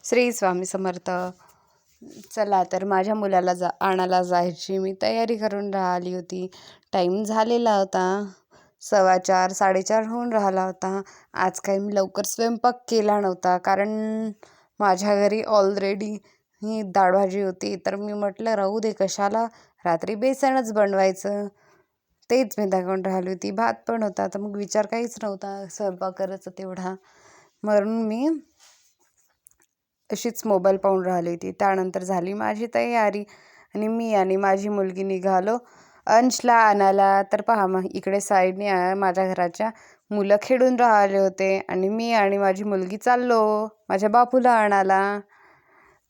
श्री स्वामी समर्थ. चला तर माझ्या मुलाला आणायला जायची मी तयारी करून राहिली होती. टाईम झालेला होता 4:15 4:30 होऊन राहिला होता. आज काही मी लवकर स्वयंपाक केला नव्हता, कारण माझ्या घरी ऑलरेडी ही डाळ भाजी होती. तर मी म्हटलं राहू दे, कशाला रात्री बेसनच बनवायचं, तेच मी दाखवून राहिली होती. भात पण होता, तर मग विचार काहीच नव्हता स्वयंपाक करायचा तेवढा, म्हणून मी अशीच मोबाईल पाहून राहिली होती. त्यानंतर झाली माझी तयारी आणि मी आणि माझी मुलगी निघालो अंशला आणायला. तर पहा, मग इकडे साईडने माझ्या घराच्या मुलं खेळून राहिले होते आणि मी आणि माझी मुलगी चाललो माझ्या बापूला आणायला.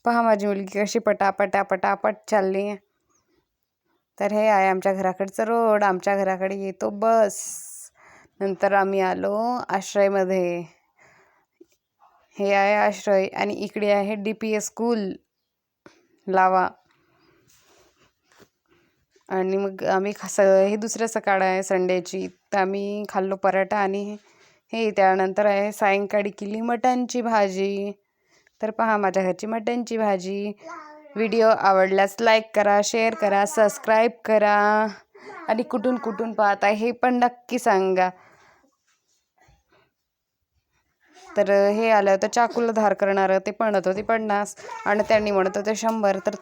पहा माझी मुलगी कशी पटापट चालली. तर हे आहे आमच्या घराकडचं रोड. आमच्या घराकडे येतो बस. नंतर आम्ही आलो आश्रयमध्ये. हे आहे आश्रय आणि इकडे आहे DPS स्कूल लावा. आणि मग आम्ही हे दुसरं सकाळ आहे संडेची, तर आम्ही खाल्लो पराठा आणि हे. त्यानंतर आहे सायंकाळी केली मटणची भाजी. तर पहा माझ्या घरची मटणची भाजी. व्हिडिओ आवडल्यास लाईक करा, शेअर करा, सबस्क्राईब करा आणि कुठून पाहत आहे हे पण नक्की सांगा. तर हे आलं होतं चाकूला धार करणारं, ते म्हणत होते 50 आणि त्यांनी म्हणत होते 100. तर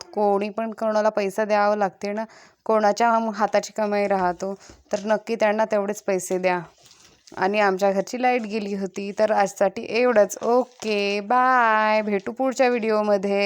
कोणाला पैसा द्यावा लागते ना, कोणाच्या हाताची कमाई राहतो, तर नक्की त्यांना तेवढेच पैसे द्या. आणि आमच्या घरची लाईट गेली होती. तर आजसाठी एवढंच. ओके बाय, भेटू पुढच्या व्हिडिओमध्ये.